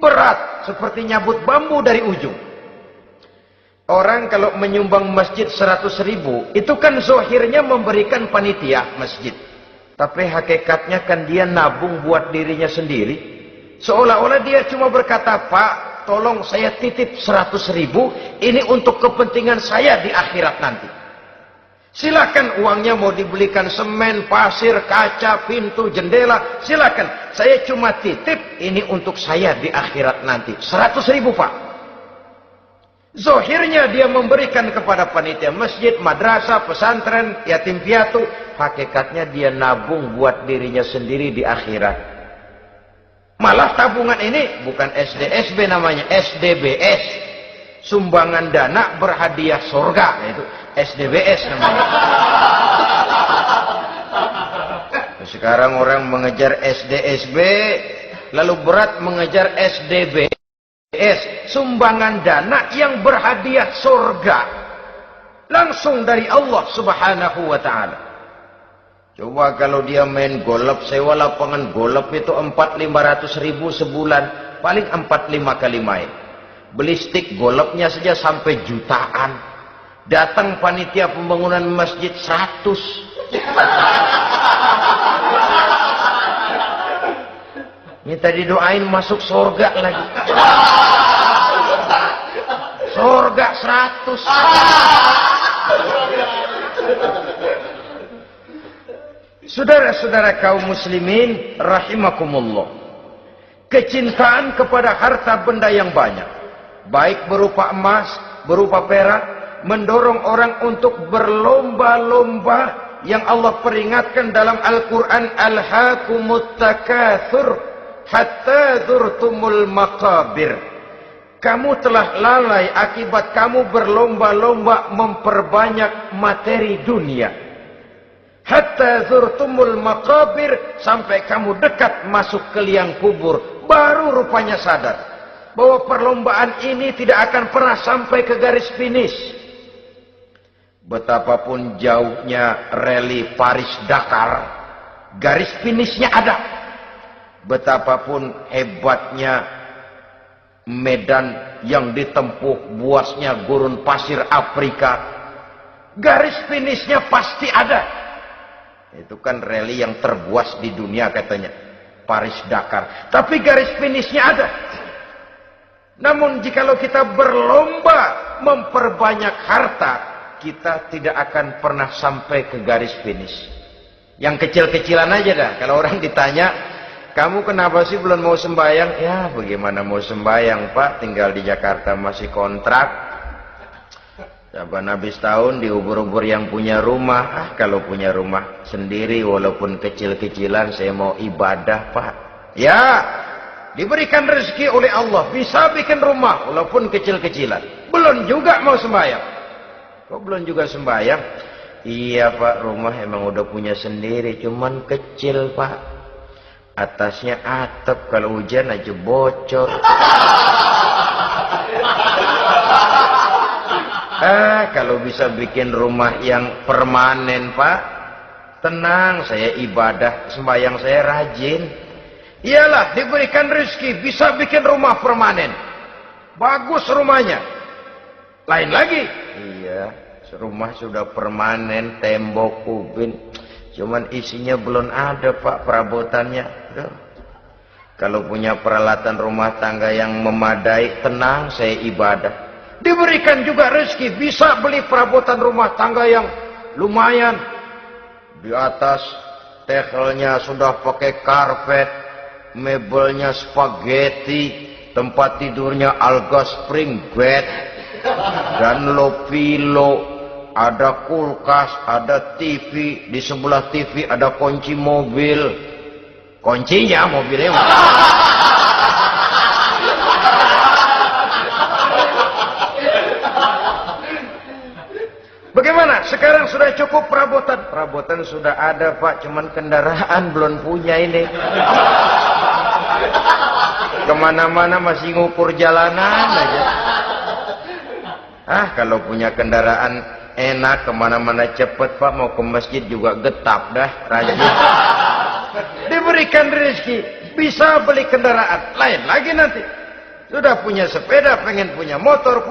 berat seperti nyabut bambu dari ujung. Orang kalau menyumbang masjid 100.000, itu kan zohirnya memberikan panitia masjid. Tapi hakikatnya kan dia nabung buat dirinya sendiri. Seolah-olah dia cuma berkata, Pak, tolong saya titip 100.000, ini untuk kepentingan saya di akhirat nanti. Silakan uangnya mau dibelikan semen, pasir, kaca, pintu, jendela, silakan. Saya cuma titip, ini untuk saya di akhirat nanti. 100.000 Pak. Zohirnya dia memberikan kepada panitia masjid, madrasah, pesantren, yatim piatu. Hakikatnya dia nabung buat dirinya sendiri di akhirat. Malah tabungan ini bukan SDSB namanya, SDBS. Sumbangan dana berhadiah surga. Itu SDBS namanya. Sekarang orang mengejar SDSB, lalu berat mengejar SDBS. Sumbangan dana yang berhadiah surga. Langsung dari Allah subhanahu wa ta'ala. Coba kalau dia main golf, sewa lapangan golf itu 400-500 ribu sebulan. Paling 4-5 kali main. Beli stick golfnya saja sampai jutaan. Datang panitia pembangunan masjid 100. Minta didoain masuk surga lagi. Surga 100. Saudara-saudara kaum muslimin rahimakumullah. Kecintaan kepada harta benda yang banyak, baik berupa emas, berupa perak, mendorong orang untuk berlomba-lomba yang Allah peringatkan dalam Al-Quran, Alhaakumut takatsur hatta zurtumul maqabir. Kamu telah lalai akibat kamu berlomba-lomba memperbanyak materi dunia. Hatta zurtumul maqabir, sampai kamu dekat masuk ke liang kubur, baru rupanya sadar bahwa perlombaan ini tidak akan pernah sampai ke garis finish. Betapapun jauhnya rally Paris Dakar, garis finishnya ada. betapapun hebatnya medan yang ditempuh, buasnya gurun pasir Afrika, garis finishnya pasti ada. Itu kan rally yang terbuas di dunia katanya, Paris Dakar. Tapi garis finishnya ada. Namun jikalau kita berlomba memperbanyak harta, kita tidak akan pernah sampai ke garis finish. Yang kecil-kecilan aja dah. Kalau orang ditanya, kamu kenapa sih belum mau sembahyang? Ya bagaimana mau sembahyang Pak, tinggal di Jakarta masih kontrak. Saban habis tahun diubur-ubur yang punya rumah. Kalau punya rumah sendiri walaupun kecil-kecilan, saya mau ibadah Pak. Ya, diberikan rezeki oleh Allah, bisa bikin rumah walaupun kecil-kecilan. Belum juga mau sembahyang. Kok belum juga sembahyang? Iya Pak, rumah emang udah punya sendiri, cuman kecil Pak. Atasnya atap, kalau hujan aja bocor. Kalau bisa bikin rumah yang permanen Pak, tenang, saya ibadah, sembahyang saya rajin. Iyalah, diberikan rezeki, bisa bikin rumah permanen. Bagus rumahnya. Lain lagi. Iya, rumah sudah permanen, tembok, kubin. Cuman isinya belum ada Pak, perabotannya. Duh. Kalau punya peralatan rumah tangga yang memadai, tenang, saya ibadah. Diberikan juga rezeki, bisa beli perabotan rumah tangga yang lumayan. Di atas tekelnya sudah pakai karpet, mebelnya spaghetti, tempat tidurnya alga spring bed, dan lo-pilo, ada kulkas, ada TV, di sebelah TV ada kunci mobil. Kuncinya mobilnya. Bagaimana? Sekarang sudah cukup perabotan? Perabotan sudah ada Pak, cuman kendaraan belum punya ini. Kemana-mana masih ngukur jalanan aja. Kalau punya kendaraan enak, kemana-mana cepet Pak, mau ke masjid juga getap dah, rajin. Diberikan rezeki, bisa beli kendaraan. Lain lagi nanti. Sudah punya sepeda, pengen punya motor,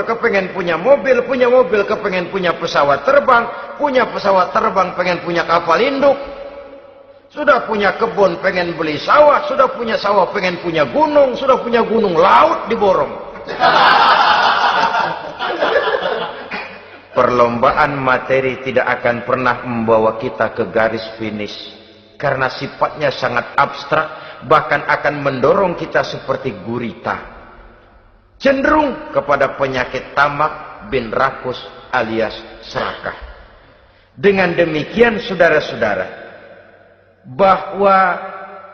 kepengen punya mobil, kepengen punya pesawat terbang, pengen punya kapal induk. Sudah punya kebun, pengen beli sawah, sudah punya sawah, pengen punya gunung, sudah punya gunung, laut diborong. Perlombaan materi tidak akan pernah membawa kita ke garis finish. Karena sifatnya sangat abstrak, bahkan akan mendorong kita seperti gurita. Cenderung kepada penyakit tamak bin rakus alias serakah. Dengan demikian saudara-saudara, bahwa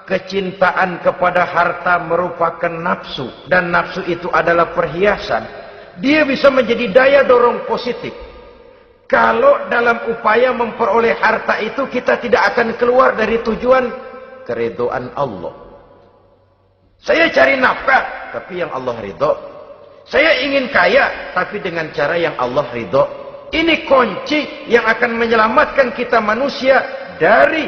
kecintaan kepada harta merupakan nafsu, dan nafsu itu adalah perhiasan, dia bisa menjadi daya dorong positif. Kalau dalam upaya memperoleh harta itu kita tidak akan keluar dari tujuan keridhaan Allah. Saya cari nafkah, tapi yang Allah ridho. Saya ingin kaya, tapi dengan cara yang Allah ridho. Ini kunci yang akan menyelamatkan kita manusia dari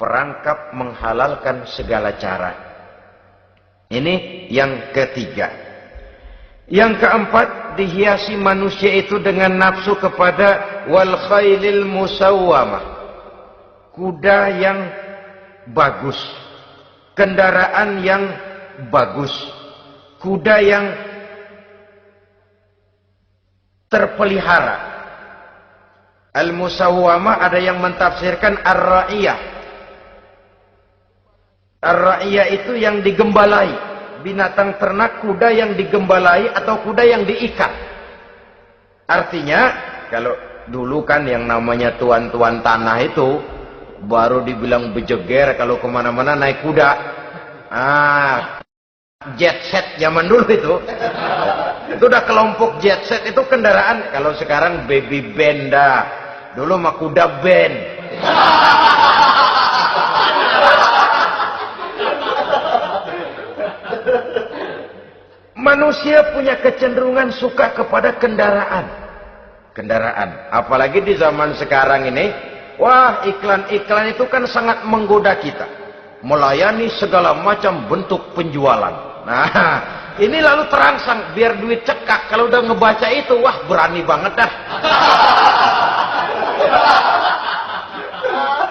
perangkap menghalalkan segala cara. Ini yang ketiga. Yang keempat, dihiasi manusia itu dengan nafsu kepada wal khailil musawwamah, kuda yang bagus, kendaraan yang bagus, kuda yang terpelihara. Al musawwamah ada yang mentafsirkan ar-ra'iyah. Ar-ra'iyah itu yang digembalai. Binatang ternak, kuda yang digembalai atau kuda yang diikat. Artinya, kalau dulu kan yang namanya tuan-tuan tanah itu baru dibilang bejeger kalau kemana-mana naik kuda. Jet set zaman dulu itu udah kelompok jet set, itu kendaraan. Kalau sekarang baby benda, dulu mah kuda band. Manusia punya kecenderungan suka kepada kendaraan. Apalagi di zaman sekarang ini, wah, iklan-iklan itu kan sangat menggoda kita. melayani segala macam bentuk penjualan. Nah, ini lalu terangsang biar duit cekak. Kalau udah ngebaca itu, wah berani banget dah.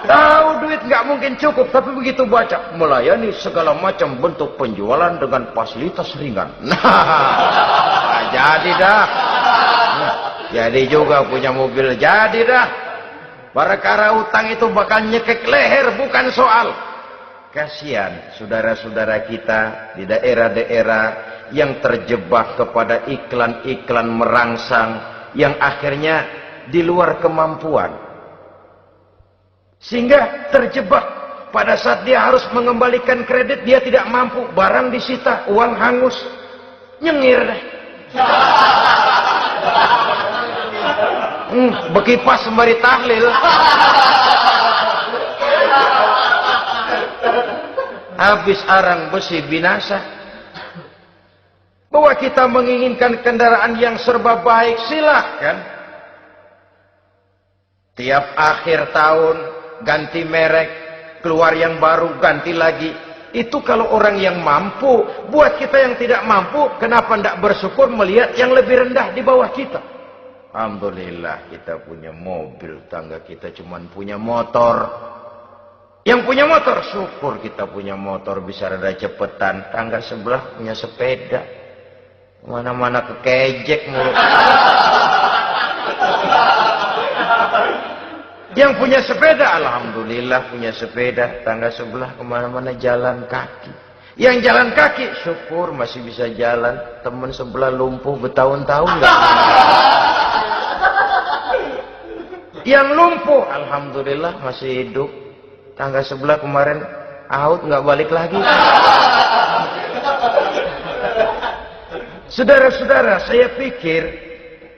Tahu duit nggak mungkin cukup, tapi begitu baca melayani segala macam bentuk penjualan dengan fasilitas ringan. Nah, jadi dah. Jadi juga punya mobil, jadi dah. Perkara utang itu bakal nyekek leher, bukan soal. Kasihan saudara-saudara kita di daerah-daerah yang terjebak kepada iklan-iklan merangsang yang akhirnya di luar kemampuan. Sehingga terjebak pada saat dia harus mengembalikan kredit, dia tidak mampu, barang disita, uang hangus, nyengir deh. Bekipas sembari tahlil. Habis arang besi binasa. Bahwa kita menginginkan kendaraan yang serba baik, silahkan. Tiap akhir tahun ganti merek, keluar yang baru, ganti lagi. Itu kalau orang yang mampu. Buat kita yang tidak mampu, kenapa tidak bersyukur melihat yang lebih rendah di bawah kita? Alhamdulillah kita punya mobil, tangga kita cuman punya motor. Yang punya motor, syukur kita punya motor bisa rada cepetan. Tangga sebelah punya sepeda, mana-mana kekejek mulu. Yang punya sepeda, alhamdulillah punya sepeda. Tangga sebelah kemana-mana jalan kaki. Yang jalan kaki, syukur masih bisa jalan. Temen sebelah lumpuh bertahun-tahun nggak. Yang lumpuh, alhamdulillah masih hidup. Tangga sebelah kemarin out nggak balik lagi. Saudara-saudara, saya pikir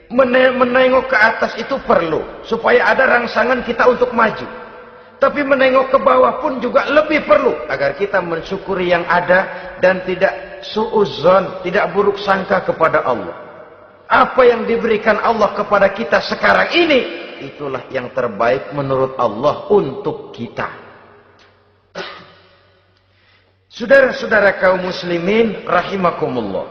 menengok ke atas itu perlu supaya ada rangsangan kita untuk maju. Tapi menengok ke bawah pun juga lebih perlu agar kita mensyukuri yang ada dan tidak suudzon, tidak buruk sangka kepada Allah. Apa yang diberikan Allah kepada kita sekarang ini, itulah yang terbaik menurut Allah untuk kita. Saudara-saudara kaum muslimin rahimakumullah.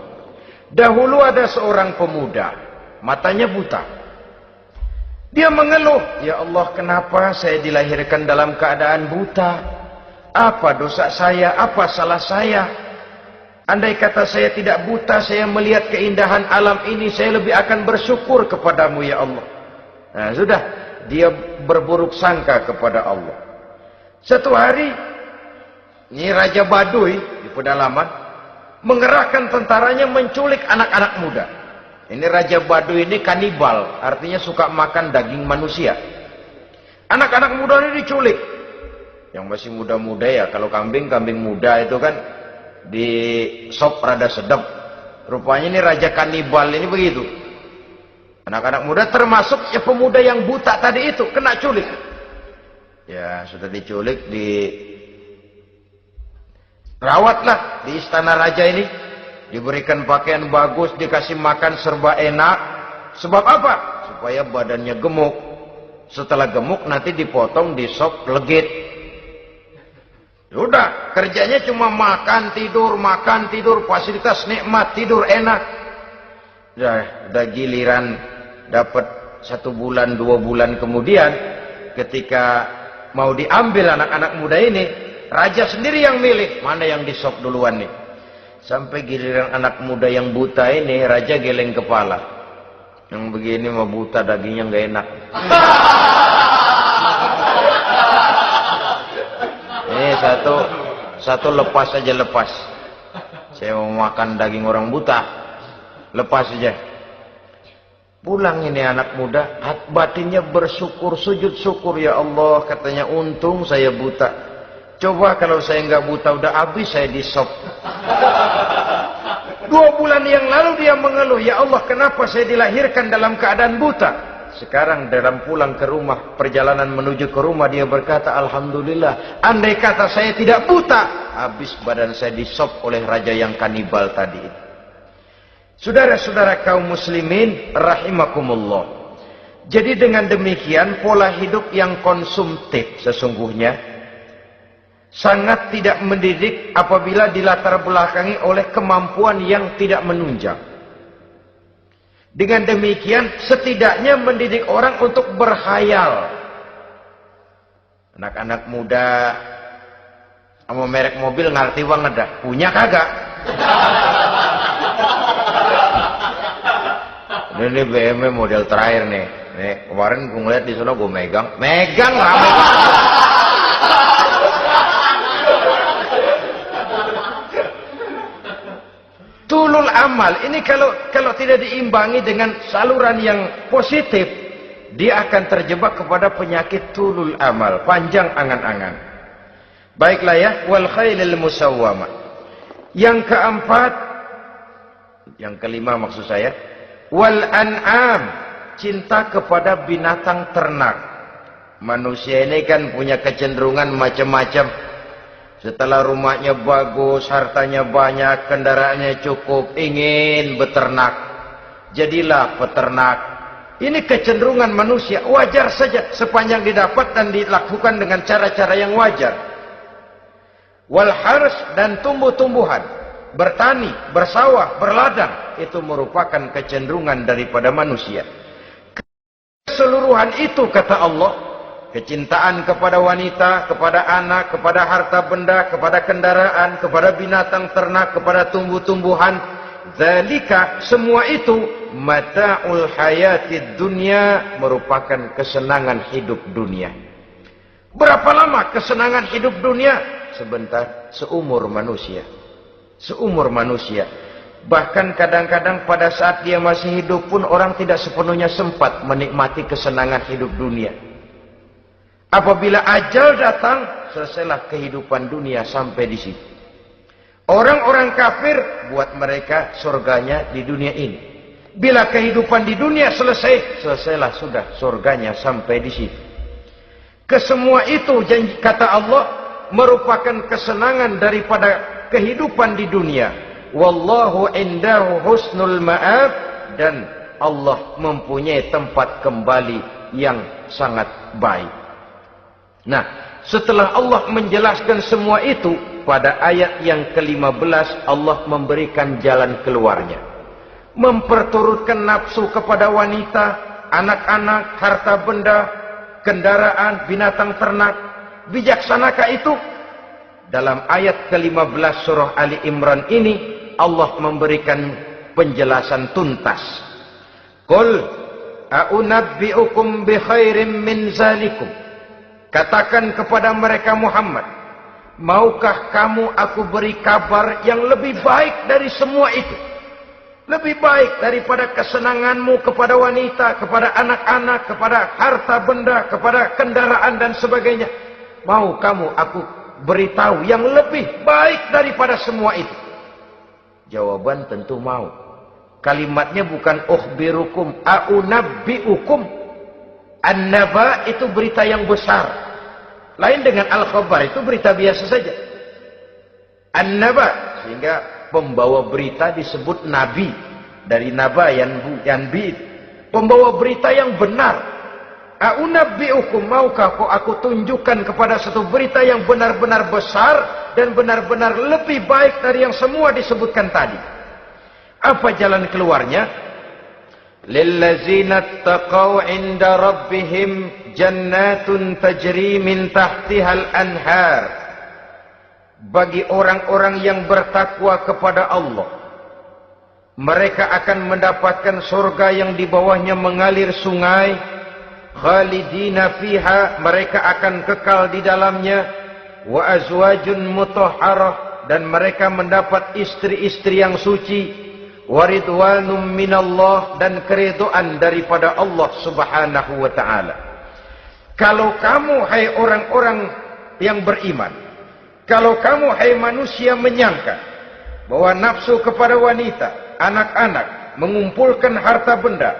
Dahulu ada seorang pemuda, matanya buta. Dia mengeluh, ya Allah, kenapa saya dilahirkan dalam keadaan buta? Apa dosa saya? Apa salah saya? Andai kata saya tidak buta, saya melihat keindahan alam ini, saya lebih akan bersyukur kepadamu ya Allah. Nah, sudah, dia berburuk sangka kepada Allah. Satu hari, ini Raja Baduy di pedalaman mengerahkan tentaranya menculik anak-anak muda. Ini Raja Baduy ini kanibal, artinya suka makan daging manusia. Anak-anak muda ini diculik. Yang masih muda-muda ya, kalau kambing muda itu kan di sop rada sedap. Rupanya ini Raja kanibal ini begitu. Anak-anak muda termasuk ya pemuda yang buta tadi itu kena culik. Ya sudah diculik, rawatlah di istana raja ini, diberikan pakaian bagus, dikasih makan serba enak. Sebab apa? Supaya badannya gemuk. Setelah gemuk nanti dipotong di sop legit. Sudah, kerjanya cuma makan tidur, fasilitas nikmat, tidur enak. Udah giliran dapat 1 bulan 2 bulan kemudian, ketika mau diambil anak-anak muda ini, raja sendiri yang milih mana yang disop duluan nih. Sampai giliran anak muda yang buta ini, raja geleng kepala. Yang begini mah buta, dagingnya nggak enak. Ini satu lepas aja, lepas. Saya mau makan daging orang buta, lepas aja. Pulang ini anak muda, batinnya bersyukur, sujud syukur, ya Allah, katanya untung saya buta. Coba kalau saya nggak buta udah habis saya disop. 2 bulan yang lalu dia mengeluh, ya Allah, kenapa saya dilahirkan dalam keadaan buta? Sekarang dalam pulang ke rumah, perjalanan menuju ke rumah, dia berkata, alhamdulillah, andai kata saya tidak buta, habis badan saya disop oleh raja yang kanibal tadi. Saudara-saudara kaum muslimin rahimakumullah. Jadi dengan demikian pola hidup yang konsumtif sesungguhnya sangat tidak mendidik apabila dilatar belakangi oleh kemampuan yang tidak menunjang. Dengan demikian setidaknya mendidik orang untuk berkhayal. Anak-anak muda sama merek mobil ngerti banget dah, punya kagak? Ini BMW model terakhir nih. Nih kemarin gue ngeliat di sana gue megang rame. Tulul amal ini kalau tidak diimbangi dengan saluran yang positif, dia akan terjebak kepada penyakit tulul amal, panjang angan-angan. Baiklah ya, wal khailil musawwamah. Yang keempat, yang kelima maksud saya, wal an'am, cinta kepada binatang ternak. Manusia ini kan punya kecenderungan macam-macam. Setelah rumahnya bagus, hartanya banyak, kendaraannya cukup, ingin beternak. Jadilah peternak. Ini kecenderungan manusia, wajar saja sepanjang didapat dan dilakukan dengan cara-cara yang wajar. Wal hars, dan tumbuh-tumbuhan, bertani, bersawah, berladang, itu merupakan kecenderungan daripada manusia. Keseluruhan itu kata Allah, kecintaan kepada wanita, kepada anak, kepada harta benda, kepada kendaraan, kepada binatang ternak, kepada tumbuh-tumbuhan, zalika, semua itu mata'ul hayatid dunya, merupakan kesenangan hidup dunia. Berapa lama kesenangan hidup dunia? Sebentar, seumur manusia. Seumur manusia. Bahkan kadang-kadang pada saat dia masih hidup pun orang tidak sepenuhnya sempat menikmati kesenangan hidup dunia. Apabila ajal datang, selesailah kehidupan dunia sampai di situ. Orang-orang kafir, buat mereka surganya di dunia ini. Bila kehidupan di dunia selesai, selesailah sudah surganya sampai di situ. Kesemua itu, janji kata Allah, merupakan kesenangan daripada kehidupan di dunia. Wallahu indahu husnul ma'ab, dan Allah mempunyai tempat kembali yang sangat baik. Nah, setelah Allah menjelaskan semua itu, pada ayat yang ke-15 Allah memberikan jalan keluarnya. Memperturutkan nafsu kepada wanita, anak-anak, harta benda, kendaraan, binatang ternak. Bijaksanakah itu? Dalam ayat ke-15 surah Ali Imran ini, Allah memberikan penjelasan tuntas. Qul a'unabbi'ukum bi khairim min zalikum. Katakan kepada mereka Muhammad, maukah kamu aku beri kabar yang lebih baik dari semua itu? Lebih baik daripada kesenanganmu kepada wanita, kepada anak-anak, kepada harta benda, kepada kendaraan dan sebagainya. Mau kamu aku beritahu yang lebih baik daripada semua itu? Jawaban tentu mau. Kalimatnya bukan ukhbirukum, a'unabbi'ukum. An-naba itu berita yang besar. Lain dengan al-khabar, itu berita biasa saja. An-naba, sehingga pembawa berita disebut nabi. Dari naba yanbi, pembawa berita yang benar. A'unabbi'ukum, maukah aku tunjukkan kepada satu berita yang benar-benar besar dan benar-benar lebih baik dari yang semua disebutkan tadi. Apa jalan keluarnya? Lillazina taqaw 'inda rabbihim jannatun tajri min tahtihal anhar. Bagi orang-orang yang bertakwa kepada Allah, mereka akan mendapatkan surga yang di bawahnya mengalir sungai. Khalidina fiha, mereka akan kekal di dalamnya. Wa azwajun mutahharah, dan mereka mendapat istri-istri yang suci. Waridwanum minallah, dan keridhaan daripada Allah subhanahu wa ta'ala. Kalau kamu hai orang-orang yang beriman, kalau kamu hai manusia menyangka bahwa nafsu kepada wanita, anak-anak, mengumpulkan harta benda,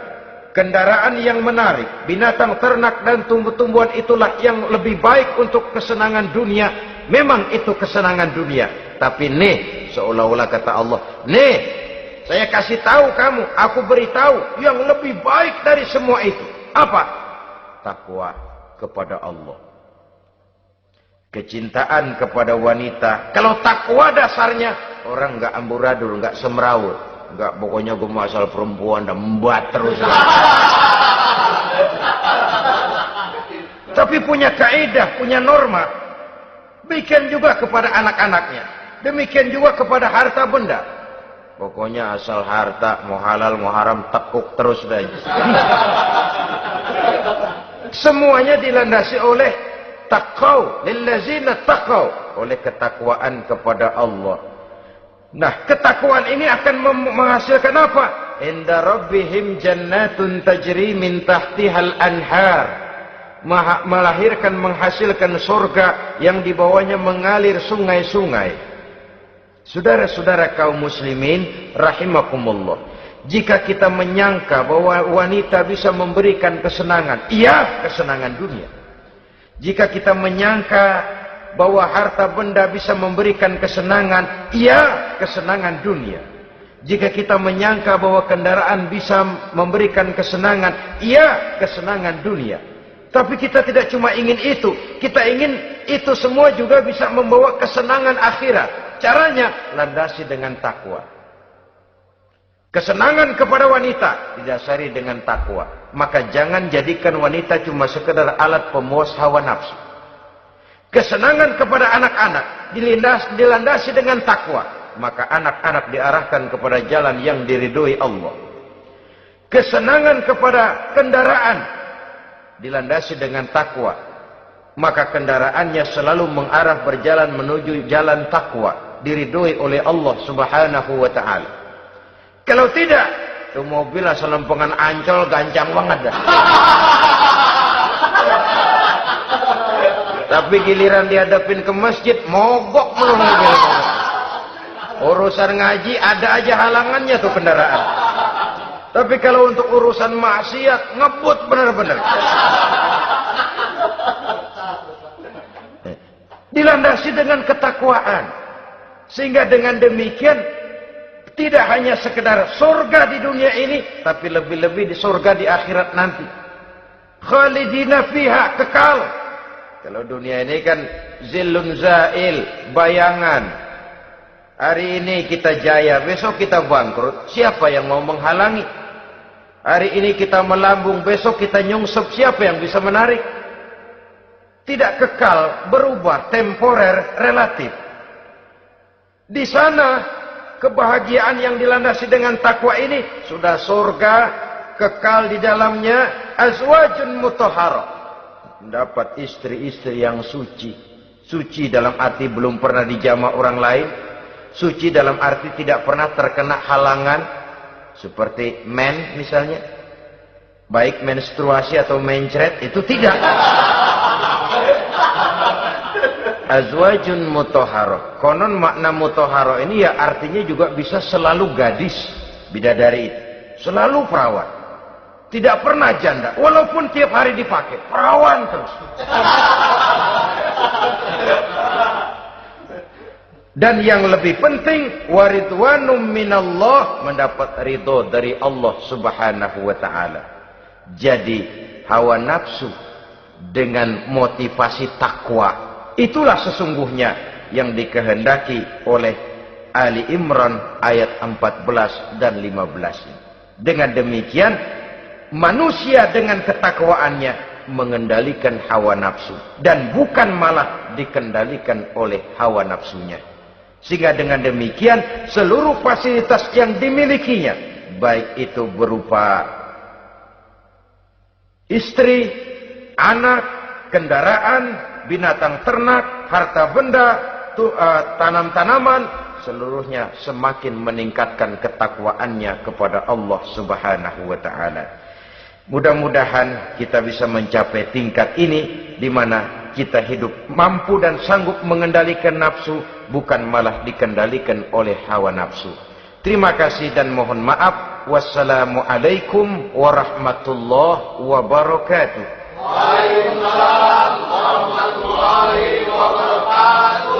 kendaraan yang menarik, binatang ternak dan tumbuh-tumbuhan itulah yang lebih baik untuk kesenangan dunia, memang itu kesenangan dunia. Tapi nih, seolah-olah kata Allah, nih, saya kasih tahu kamu, aku beritahu yang lebih baik dari semua itu. Apa? Takwa kepada Allah. kecintaan kepada wanita. Kalau takwa dasarnya, orang nggak amburadul, nggak semrawut, nggak pokoknya gue asal perempuan dan membuat terus. Tapi punya kaidah, punya norma. Demikian juga kepada anak-anaknya. Demikian juga kepada harta benda. Pokoknya asal harta, mau halal, mau haram, tekuk terus dah. Semuanya dilandasi oleh taqaw, lillazina taqaw, oleh ketakwaan kepada Allah. Nah, ketakwaan ini akan menghasilkan apa? Inda rabbihim jannatun tajri min tahtihal anhar. Melahirkan, menghasilkan surga yang di bawahnya mengalir sungai-sungai. Saudara-saudara kaum muslimin rahimakumullah. Jika kita menyangka bahwa wanita bisa memberikan kesenangan, iya, kesenangan dunia. Jika kita menyangka bahwa harta benda bisa memberikan kesenangan, iya, kesenangan dunia. Jika kita menyangka bahwa kendaraan bisa memberikan kesenangan, iya, kesenangan dunia. Tapi kita tidak cuma ingin itu, kita ingin itu semua juga bisa membawa kesenangan akhirat. Caranya landasi dengan takwa. Kesenangan kepada wanita didasari dengan takwa. Maka jangan jadikan wanita cuma sekedar alat pemuas hawa nafsu. Kesenangan kepada anak-anak dilandasi dengan takwa. Maka anak-anak diarahkan kepada jalan yang diridhoi Allah. Kesenangan kepada kendaraan dilandasi dengan takwa. Maka kendaraannya selalu mengarah berjalan menuju jalan takwa, diridhoi oleh Allah Subhanahu wa taala. Kalau tidak, itu mobil asal lempengan Ancol gancang banget dah. Tapi giliran dihadapin ke masjid, mogok melulu mobil. Urusan ngaji ada aja halangannya tuh kendaraan. Tapi kalau untuk urusan maksiat, ngebut benar-benar. Dilandasi dengan ketakwaan. Sehingga dengan demikian tidak hanya sekedar surga di dunia ini, tapi lebih-lebih di surga di akhirat nanti. Khalidina fiha, kekal. Kalau dunia ini kan zillun zail, bayangan. Hari ini kita jaya, besok kita bangkrut. Siapa yang mau menghalangi? Hari ini kita melambung, besok kita nyungsep. Siapa yang bisa menarik? Tidak kekal, berubah, temporer, relatif. Di sana kebahagiaan yang dilandasi dengan takwa ini sudah surga, kekal di dalamnya, azwajun mutahharah. Mendapat istri-istri yang suci. Suci dalam arti belum pernah dijamah orang lain. Suci dalam arti tidak pernah terkena halangan. Seperti men misalnya. Baik menstruasi atau mencret, itu tidak. Azwajun mutahharah. Konon makna mutahharah ini ya artinya juga bisa selalu gadis, bidadari itu. Selalu perawan. Tidak pernah janda, walaupun tiap hari dipakai, perawan terus. Dan yang lebih penting, waridwanum minallah, mendapat ridho dari Allah Subhanahu wa taala. Jadi hawa nafsu dengan motivasi takwa, itulah sesungguhnya yang dikehendaki oleh Ali Imran ayat 14 dan 15. Dengan demikian, manusia dengan ketakwaannya mengendalikan hawa nafsu. Dan bukan malah dikendalikan oleh hawa nafsunya. Sehingga dengan demikian, seluruh fasilitas yang dimilikinya, baik itu berupa istri, anak, kendaraan, binatang ternak, harta benda, tanam-tanaman, seluruhnya semakin meningkatkan ketakwaannya kepada Allah Subhanahu wa taala. Mudah-mudahan kita bisa mencapai tingkat ini di mana kita hidup mampu dan sanggup mengendalikan nafsu, bukan malah dikendalikan oleh hawa nafsu. Terima kasih dan mohon maaf. Wassalamualaikum warahmatullahi wabarakatuh. Waalaikumsalam warahmatullahi wabarakatuh.